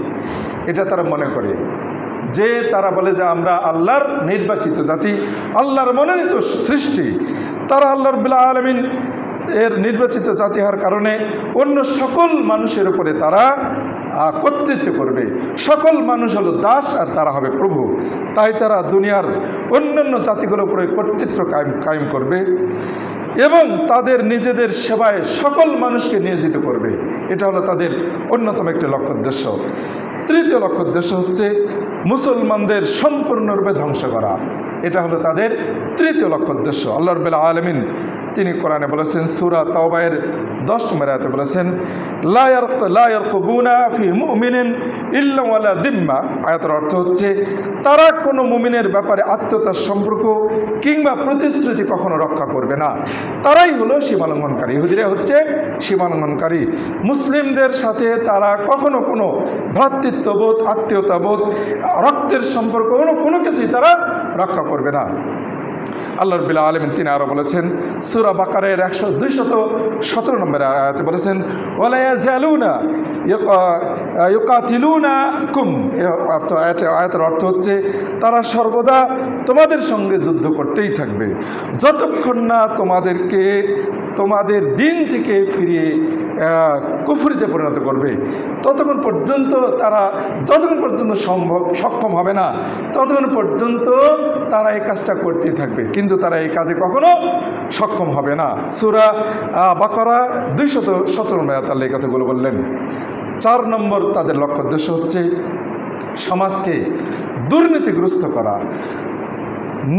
এটা তারা মনে করে, যে তারা বলে যে আমরা আল্লাহর নির্বাচিত জাতি, আল্লাহর মনোনীত সৃষ্টি। তারা আল্লাহ রাব্বুল আলামিন এর নির্বাচিত জাতি হওয়ার কারণে অন্য সকল মানুষের উপরে তারা কর্তৃত্ব করবে। সকল মানুষ হলো দাস আর তারা হবে প্রভু। তাই তারা দুনিয়ার অন্যান্য জাতিগুলোর উপরে কর্তৃত্ব কায়েম করবে এবং তাদের নিজেদের সেবায় সকল মানুষকে নিয়োজিত করবে। এটা হলো তাদের অন্যতম একটি লক্ষ্য উদ্দেশ্য। তৃতীয় লক্ষ্য উদ্দেশ্য হচ্ছে মুসলমানদের সম্পূর্ণরূপে ধ্বংস করা। এটা হলো তাদের তৃতীয় লক্ষ্য উদ্দেশ্য। আল্লাহ রাব্বুল আলামিন তিনি কোরআনে বলেছেন, সূরা তাওবায়ের 10 নম্বর আয়াতে বলেছেন, লা ইয়ারকুবুনা ফি মুমিনিন ইল্লা ওয়ালা দিম্মা। আয়াতের অর্থ হচ্ছে তারা কোনো মুমিনের ব্যাপারে আত্মীয়তার সম্পর্ক কিংবা প্রতিশ্রুতি কখনো রক্ষা করবে না। তারাই হলো সীমালঙ্ঘনকারী। ইহুদিরা হচ্ছে সীমালঙ্ঘনকারী। মুসলিমদের সাথে তারা কখনো কোনো ভ্রাতৃত্ববোধ, আত্মীয়তাবোধ, রক্তের সম্পর্ক কোনো কিছুই তারা রক্ষা করবে না। আল্লাহ রাব্বুল আলামিন তিনি আরও বলেছেন, সূরা বাকারার 217 নম্বর আয়াতে বলেছেন, ওয়ালা ইয়াজালুনা ইউকাতিলুনাকুম। আয়াতের অর্থ হচ্ছে তারা সর্বদা তোমাদের সঙ্গে যুদ্ধ করতেই থাকবে যতক্ষণ না তোমাদের দিন থেকে ফিরিয়ে কুফরিতে পরিণত করবে। ততক্ষণ পর্যন্ত তারা যতক্ষণ পর্যন্ত সক্ষম হবে না ততক্ষণ পর্যন্ত তারা এই কাজটা করতেই থাকবে, কিন্তু তারা এই কাজে কখনো সক্ষম হবে না। সূরা বাকারা 217 নম্বর আয়াতে আল্লাহ এই কথাগুলো বললেন। 4 নম্বর তাদের লক্ষ্য উদ্দেশ্য হচ্ছে সমাজকে দুর্নীতিগ্রস্ত করা,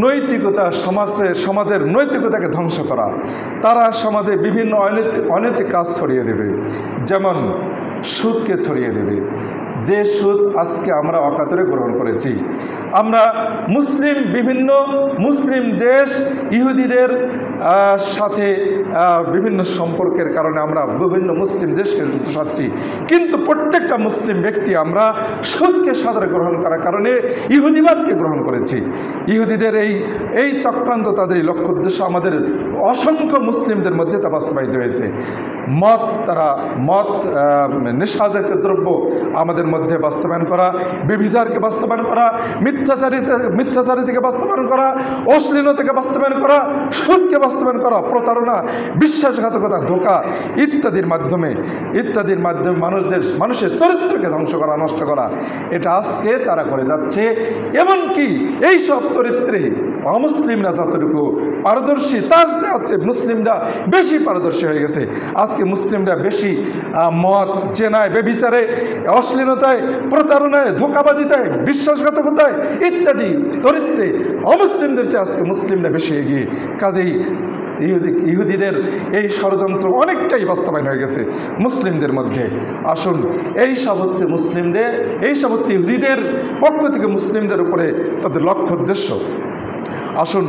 নৈতিকতা, সমাজের নৈতিকতাকে ধ্বংস করা। তারা সমাজে বিভিন্ন অনৈতিক কাজ ছড়িয়ে দেবে, যেমন সুদকে ছড়িয়ে দেবে। যে সুদ আজকে আমরা অকাতরে গ্রহণ করেছি। আমরা বিভিন্ন মুসলিম দেশ ইহুদিদের সাথে বিভিন্ন সম্পর্কের কারণে আমরা বিভিন্ন মুসলিম দেশকে চাচ্ছি, কিন্তু প্রত্যেকটা মুসলিম ব্যক্তি আমরা সুদকে সাদরে গ্রহণ করার কারণে ইহুদিবাদকে গ্রহণ করেছি। ইহুদিদের এই চক্রান্ত, তাদের লক্ষ্য উদ্দেশ্য আমাদের অসংখ্য মুসলিমদের মধ্যে তা বাস্তবায়িত হয়েছে। মদ, নেশাজাতীয় দ্রব্য আমাদের মধ্যে বাস্তবায়ন করা, ব্যভিচারকে বাস্তবায়ন করা, মিথ্যাচারিতাকে বাস্তবায়ন করা, অশ্লীলতাকে বাস্তবায়ন করা, সুদকে বাস্তবায়ন করা, প্রতারণা, বিশ্বাসঘাতকতা, ধোঁকা ইত্যাদির মাধ্যমে মানুষের চরিত্রকে ধ্বংস করা, নষ্ট করা, এটা আজকে তারা করে যাচ্ছে। এমনকি এই সব চরিত্রে অমুসলিমরা যতটুকু পারদর্শী তার হচ্ছে মুসলিমরা বেশি পারদর্শী হয়ে গেছে। আজকে মুসলিমরা বেশি মদ, জেনায়, ব্যভিচারে, অশ্লীলতায়, প্রতারণায়, ধোঁকাবাজিতায়, বিশ্বাসঘাতকতায় ইত্যাদি চরিত্রে অমুসলিমদের চেয়ে আজকে মুসলিমরা বেশি এগিয়ে। কাজেই ইহুদিদের এই ষড়যন্ত্র অনেকটাই বাস্তবায়ন হয়ে গেছে মুসলিমদের মধ্যে। আসুন, এই সব হচ্ছে ইহুদিদের পক্ষ থেকে মুসলিমদের উপরে তাদের লক্ষ্য উদ্দেশ্য। আসুন,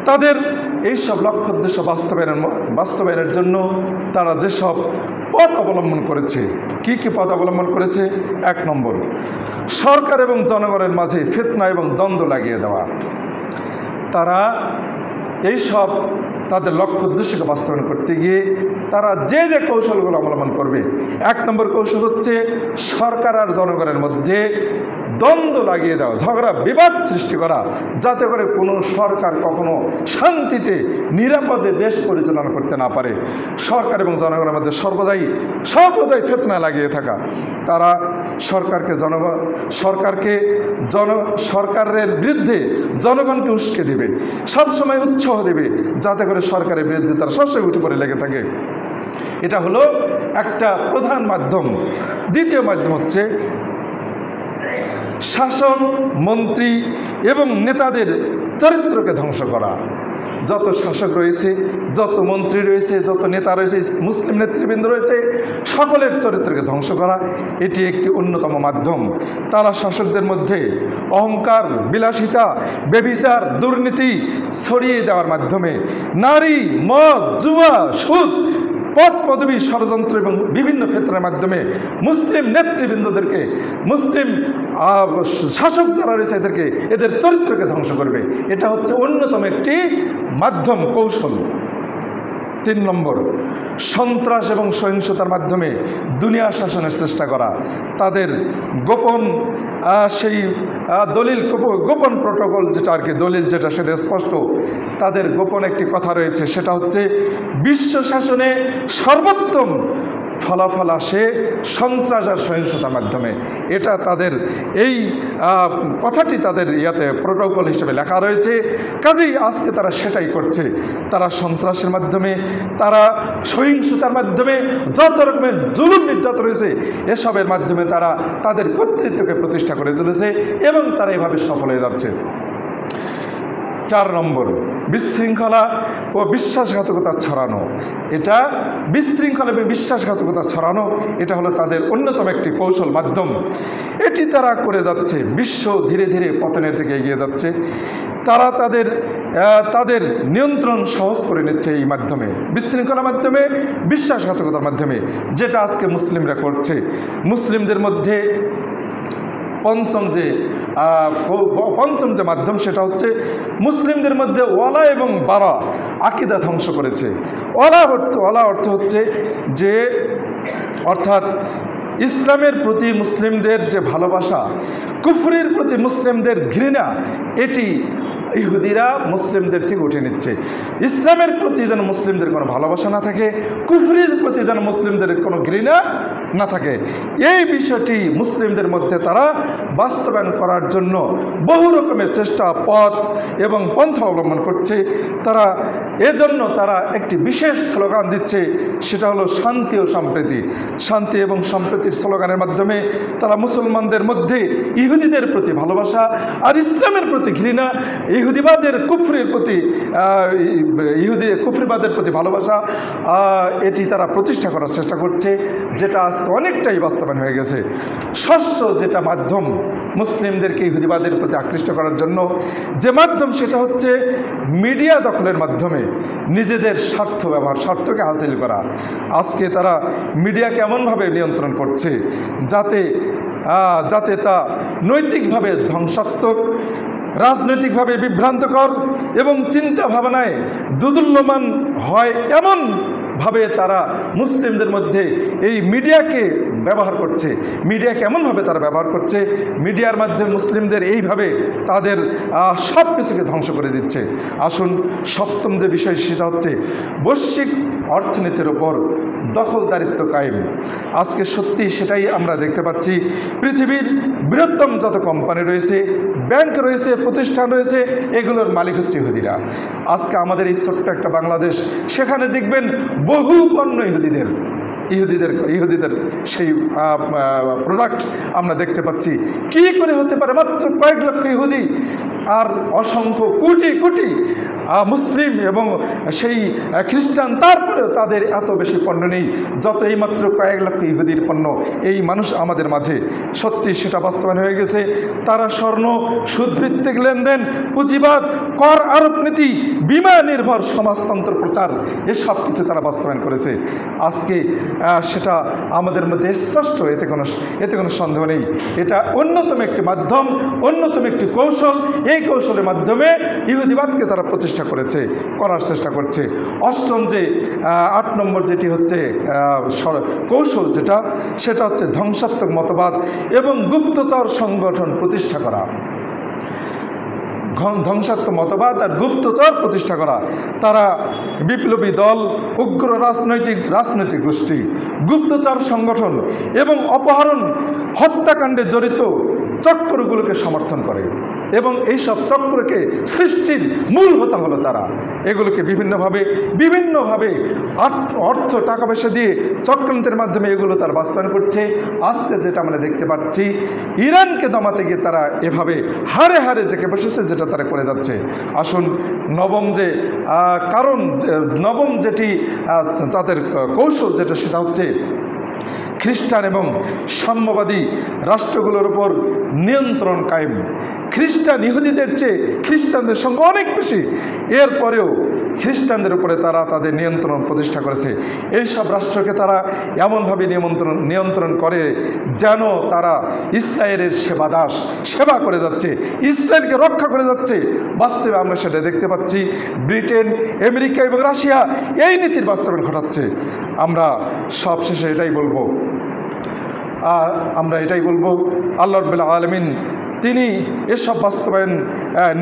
তাদের এই সব লক্ষ্য উদ্দেশ্য বাস্তবায়নের জন্য তারা যেসব পথ অবলম্বন করেছে, কি পথ অবলম্বন করেছে? 1 নম্বর, সরকার এবং জনগণের মাঝে ফিতনা এবং দ্বন্দ্ব লাগিয়ে দেওয়া। তারা এই সব তাদের লক্ষ্য উদ্দেশ্যকে বাস্তবায়ন করতে গিয়ে তারা যে কৌশলগুলো অবলম্বন করবে। 1 নম্বর কৌশল হচ্ছে সরকার আর জনগণের মধ্যে দ্বন্দ্ব লাগিয়ে দেওয়া, ঝগড়া বিবাদ সৃষ্টি করা, যাতে করে কোনো সরকার কখনো শান্তিতে নিরাপদে দেশ পরিচালনা করতে না পারে। সরকার এবং জনগণের মধ্যে সর্বদাই ফিতনা লাগিয়ে থাকা। তারা সরকারের বিরুদ্ধে জনগণকে উস্কে দেবে, সবসময় উৎসাহ দেবে, যাতে করে সরকারের বিরুদ্ধে তারা সবসময় উঠে পড়ে লেগে থাকে। এটা হলো একটা প্রধান মাধ্যম। দ্বিতীয় মাধ্যম হচ্ছে শাসক, মন্ত্রী এবং নেতাদের চরিত্রকে ধ্বংস করা। যত শাসক রয়েছে, যত মন্ত্রী রয়েছে, যত নেতা রয়েছে, মুসলিম নেতৃবৃন্দ রয়েছে, সকলের চরিত্রকে ধ্বংস করা এটি একটি অন্যতম মাধ্যম। তারা শাসকদের মধ্যে অহংকার, বিলাসিতা, ব্যভিচার, দুর্নীতি ছড়িয়ে দেওয়ার মাধ্যমে নারী, মদ, জুয়া, সুদ, পদ পদবী, ষড়যন্ত্র এবং বিভিন্ন ক্ষেত্রের মাধ্যমে মুসলিম নেতৃবৃন্দদেরকে, মুসলিম শাসক যারা রয়েছে এদের চরিত্রকে ধ্বংস করবে। এটা হচ্ছে অন্যতম একটি মাধ্যম, কৌশল। 3 নম্বর, সন্ত্রাস এবং সহিংসতার মাধ্যমে দুনিয়া শাসনের চেষ্টা করা। তাদের গোপন গোপন প্রটোকল যেটা আর কি, দলিল যেটা, সেটা স্পষ্ট। তাদের গোপন একটি কথা রয়েছে, সেটা হচ্ছে বিশ্ব শাসনে সর্বোত্তম ফলাফল আসে সন্ত্রাস আর সহিংসতার মাধ্যমে। এটা তাদের এই কথাটি তাদের ইয়াতে প্রোটোকল হিসেবে লেখা রয়েছে। কাজেই আজকে তারা সেটাই করছে। তারা সন্ত্রাসের মাধ্যমে, তারা সহিংসতার মাধ্যমে, যত রকমের জুলুম নির্যাতন রয়েছে এসবের মাধ্যমে তারা তাদের কর্তৃত্বকে প্রতিষ্ঠা করে চলেছে এবং তারা এভাবে সফল হয়ে যাচ্ছে। 4 নম্বর, বিশৃঙ্খলা ও বিশ্বাসঘাতকতা ছড়ানো। এটা বিশৃঙ্খলা এবং বিশ্বাসঘাতকতা ছড়ানো, এটা হলো তাদের অন্যতম একটি কৌশল মাধ্যম। এটি তারা করে যাচ্ছে। বিশ্ব ধীরে ধীরে পতনের দিকে এগিয়ে যাচ্ছে। তারা তাদের নিয়ন্ত্রণ সহজ করে নিচ্ছে এই মাধ্যমে, বিশৃঙ্খলার মাধ্যমে, বিশ্বাসঘাতকতার মাধ্যমে, যেটা আজকে মুসলিমরা করছে। মুসলিমদের মধ্যে পঞ্চম যে মাধ্যম সেটা হচ্ছে মুসলিমদের মধ্যে ওয়ালা এবং বারা আকিদা ধ্বংস করেছে। ওয়ালা অর্থ হচ্ছে যে, অর্থাৎ ইসলামের প্রতি মুসলিমদের যে ভালোবাসা, কুফরির প্রতি মুসলিমদের ঘৃণা, এটি ইহুদিরা মুসলিমদের থেকে উঠে নিচ্ছে। ইসলামের প্রতি যেন মুসলিমদের কোনো ভালোবাসা না থাকে, কুফরির প্রতি যেন মুসলিমদের কোনো ঘৃণা না থাকে, এই বিষয়টি মুসলিমদের মধ্যে তারা বাস্তবায়ন করার জন্য বহু রকমের চেষ্টা, পথ এবং পন্থা অবলম্বন করছে। এজন্য তারা একটি বিশেষ স্লোগান দিচ্ছে, সেটা হলো শান্তি ও সম্প্রীতি। শান্তি এবং সম্প্রীতির স্লোগানের মাধ্যমে তারা মুসলমানদের মধ্যে ইহুদিদের প্রতি ভালোবাসা আর ইসলামের প্রতি ঘৃণা, কুফরিবাদের প্রতি ভালোবাসা, এটি তারা প্রতিষ্ঠা করার চেষ্টা করছে, যেটা আজকে অনেকটাই বাস্তবায়ন হয়ে গেছে। ষষ্ঠ যেটা মাধ্যম মুসলিমদেরকে ইহুদিবাদের প্রতি আকৃষ্ট করার জন্য, যে মাধ্যম সেটা হচ্ছে মিডিয়া দখলের মাধ্যমে নিজেদের স্বার্থকে হাসিল করা। আজকে তারা মিডিয়াকে এমনভাবে নিয়ন্ত্রণ করছে যাতে তা নৈতিকভাবে ধ্বংসাত্মক, রাজনৈতিকভাবে বিভ্রান্তকর এবং চিন্তা ভাবনায় দুদুল্যমান হয়, এমনভাবে তারা মুসলিমদের মধ্যে এই মিডিয়াকে ব্যবহার করছে। মিডিয়াকে এমনভাবে তারা ব্যবহার করছে, মিডিয়ার মাধ্যমে মুসলিমদের এইভাবে তাদের সব কিছুকে ধ্বংস করে দিচ্ছে। আসুন, সপ্তম যে বিষয় সেটা হচ্ছে বৈশ্বিক অর্থনীতির ওপর দখলদারিত্ব কায়েম। আজকে সত্যি সেটাই আমরা দেখতে পাচ্ছি। পৃথিবীর বৃহত্তম যত কোম্পানি রয়েছে, ব্যাংক রয়েছে, প্রতিষ্ঠান রয়েছে, এগুলোর মালিক হচ্ছে ইহুদিরা। আজকে আমাদের এই ছোট্ট একটা বাংলাদেশ, সেখানে দেখবেন বহু পণ্য ইহুদিদের সেই প্রোডাক্ট আমরা দেখতে পাচ্ছি। কী করে হতে পারে? মাত্র কয়েক লক্ষ ইহুদি আর অসংখ্য কোটি কোটি মুসলিম এবং সেই খ্রিস্টান, তারপরেও তাদের এত বেশি পণ্য নেই যত এই মাত্র কয়েক লক্ষ ইহুদির পণ্য এই মানুষ আমাদের মাঝে। সত্যি সেটা বাস্তবায়ন হয়ে গেছে। তারা স্বর্ণ, সুদভিত্তিক লেনদেন, পুঁজিবাদ, কর আরোপ নীতি, বিমা নির্ভর সমাজতন্ত্র প্রচার, এসব কিছু তারা বাস্তবায়ন করেছে। আজকে সেটা আমাদের মধ্যে স্পষ্ট, এতে কোনো সন্দেহ নেই। এটা অন্যতম একটি মাধ্যম, অন্যতম একটি কৌশল। এই কৌশলের মাধ্যমে ইহুদিবাদকে তারা করার চেষ্টা করছে। অষ্টম 8 নম্বর যেটি হচ্ছে কৌশল, সেটা হচ্ছে ধ্বংসাত্মক মতবাদ এবং গুপ্তচর সংগঠন প্রতিষ্ঠা করা। ধ্বংসাত্মক মতবাদ আর গুপ্তচর প্রতিষ্ঠা করা। তারা বিপ্লবী দল, উগ্র রাজনৈতিক গোষ্ঠী, গুপ্তচর সংগঠন এবং অপহরণ, হত্যাকাণ্ডে জড়িত চক্রগুলোকে সমর্থন করে এবং এইসব চক্রকে সৃষ্টির মূল হোতা হলো তারা। এগুলোকে বিভিন্নভাবে অর্থ, টাকা পয়সা দিয়ে চক্রান্তের মাধ্যমে এগুলো তারা বাস্তবায়ন করছে। আজকে যেটা আমরা দেখতে পাচ্ছি, ইরানকে দমাতে গিয়ে তারা এভাবে হারে হারে জেঁকে বসেছে, যেটা তারা করে যাচ্ছে। আসুন, নবম যেটি তাদের কৌশল, সেটা হচ্ছে খ্রিস্টান এবং সাম্যবাদী রাষ্ট্রগুলোর উপর নিয়ন্ত্রণ কায়েম। ইহুদিদের চেয়ে খ্রিস্টানদের সংখ্যা অনেক বেশি, এরপরেও খ্রিস্টানদের উপরে তারা তাদের নিয়ন্ত্রণ প্রতিষ্ঠা করেছে। এইসব রাষ্ট্রকে তারা এমনভাবে নিয়ন্ত্রণ করে যেন তারা ইসরায়েলের সেবা করে যাচ্ছে, ইসরায়েলকে রক্ষা করে যাচ্ছে। বাস্তবে আমরা সেটা দেখতে পাচ্ছি। ব্রিটেন, আমেরিকা এবং রাশিয়া এই নীতির বাস্তবায়ন ঘটাচ্ছে। আমরা সবশেষে এটাই বলবো, আল্লাহ রাব্বুল আলামিন তিনি এসব বাস্তবায়ন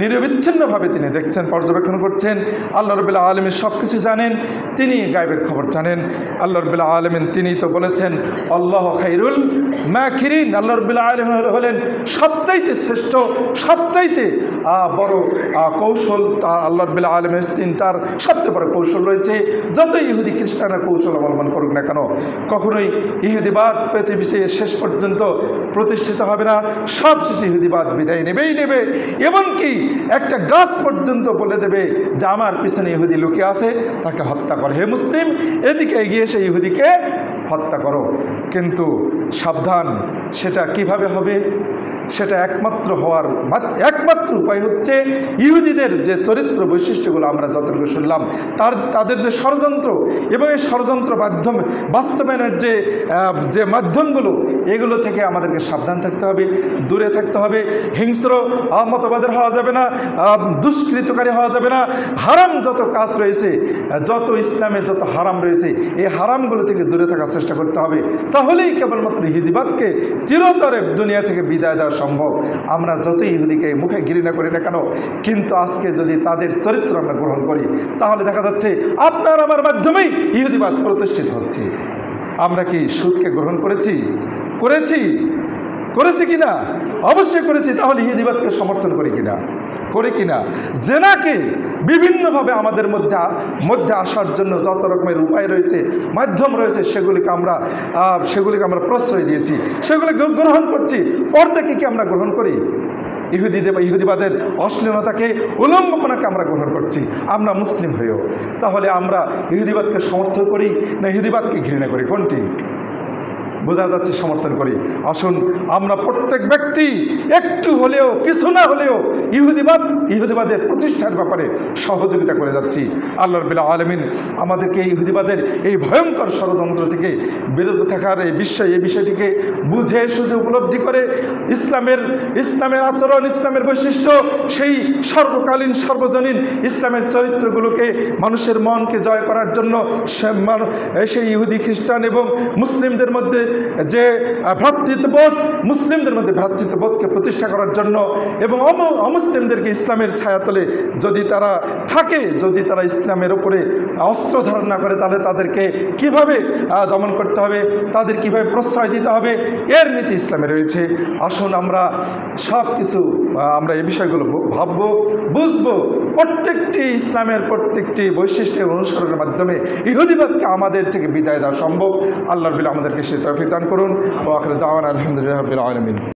নিরবিচ্ছিন্নভাবে তিনি দেখছেন, পর্যবেক্ষণ করছেন। আল্লাহ রাব্বুল আলামিন সব কিছু জানেন, তিনি গায়বের খবর জানেন। আল্লাহ রাব্বুল আলামিন তিনি তো বলেছেন আল্লাহ খায়রুল মাকিরিন, আল্লাহ রাব্বুল আলামিন হলেন সবচাইতে শ্রেষ্ঠ, সবচাইতে বড় কৌশল। তা আল্লাহ রাব্বুল আলামিন তিনি তার সবচেয়ে বড় কৌশল রয়েছে। যত ইহুদি খ্রিস্টানরা কৌশল অবলম্বন করুক না কেন, কখনোই ইহুদিবাদ পৃথিবীতে শেষ পর্যন্ত প্রতিষ্ঠিত হবে না। সব শেষে ইহুদিবাদ বিদায় নেবেই নেবে। এমনকি একটা গাছ পর্যন্ত বলে দেবে যে আমার পিছনে ইহুদি লুকিয়ে আছে, তাকে হত্যা করে। হে মুসলিম, এদিকে এগিয়ে এসে ইহুদিকে হত্যা করো। কিন্তু সাবধান, সেটা কিভাবে হবে? সেটা একমাত্র উপায় হচ্ছে ইহুদিদের যে চরিত্র বৈশিষ্ট্যগুলো আমরা যতটুকু শুনলাম, তাদের যে ষড়যন্ত্র এবং এই ষড়যন্ত্র বাস্তবায়নের যে মাধ্যমগুলো, এগুলো থেকে আমাদেরকে সাবধান থাকতে হবে, দূরে থাকতে হবে। হিংস্র মতবাদের হওয়া যাবে না, দুষ্কৃতকারী হওয়া যাবে না। হারাম যত কাজ রয়েছে, যত ইসলামে যত হারাম রয়েছে, এই হারামগুলো থেকে দূরে থাকার চেষ্টা করতে হবে। তাহলেই কেবলমাত্র ইহুদিবাদকে চিরতরে দুনিয়া থেকে বিদায় দেওয়া সম্ভব। আমরা যত ইহুদিকে মুখে ঘৃণা করি না কেন, কিন্তু আজকে যদি তাদের চরিত্র আমরা গ্রহণ করি, তাহলে দেখা যাচ্ছে আপনার আমার মাধ্যমেই ইহুদিবাদ প্রতিষ্ঠিত হচ্ছে। আমরা কি সুদকে গ্রহণ করেছি কিনা? অবশ্যই করেছি। তাহলে ইহুদিবাদকে সমর্থন করি কিনা? জেনাকে বিভিন্নভাবে আমাদের মধ্যে আসার জন্য যত রকমের উপায় রয়েছে, মাধ্যম রয়েছে, সেগুলিকে আমরা প্রশ্রয় দিয়েছি, সেগুলি গ্রহণ করছি। পর্দাকে কি আমরা গ্রহণ করি? ইহুদিবাদের অশ্লীলতাকে, উলঙ্গপনাকে আমরা গ্রহণ করছি, আমরা মুসলিম হয়েও। তাহলে আমরা ইহুদিবাদকে সমর্থন করি না ইহুদিবাদকে ঘৃণা করি? কোনটি? বোঝা যাচ্ছে সমর্থন করি। আসুন আমরা প্রত্যেক ব্যক্তি একটু হলেও, কিছু না হলেও ইহুদিবাদের প্রতিষ্ঠার ব্যাপারে সহযোগিতা করে যাচ্ছি। আল্লাহ রাব্বুল আলামিন আমাদেরকে ইহুদিবাদের এই ভয়ঙ্কর ষড়যন্ত্র থেকে বিরত থাকার এই বিষয়টিকে বুঝে সুঝে উপলব্ধি করে ইসলামের আচরণ, ইসলামের বৈশিষ্ট্য, সেই সর্বকালীন সর্বজনীন ইসলামের চরিত্রগুলোকে মানুষের মনকে জয় করার জন্য সেই ইহুদি খ্রিস্টান এবং মুসলিমদের মধ্যে যে ভ্রাতৃত্ববোধ, মুসলিমদের মধ্যে ভ্রাতৃত্ববোধকে প্রতিষ্ঠা করার জন্য, এবং অমুসলিমদেরকে ইসলামের ছায়াতলে যদি তারা থাকে, যদি তারা ইসলামের উপরে অস্ত্র ধারণ না করে, তাহলে তাদেরকে কিভাবে দমন করতে হবে, তাদের কিভাবে প্রশ্রয় দিতে হবে, এর নীতি ইসলামে রয়েছে। আসুন আমরা সব কিছু আমরা এই বিষয়গুলো ভাববো, বুঝবো। ইসলামের প্রত্যেকটি বৈশিষ্ট্যের অনুসরণের মাধ্যমে ইহুদিবাদকে আমাদের থেকে বিদায় দেওয়া সম্ভব। আল্লাহ রাব্বুল আমাদেরকে সে তৌফিক দান করুন। ওয়া আখিরু দাওয়ানা আলহামদুলিল্লাহি রাব্বিল আলামিন।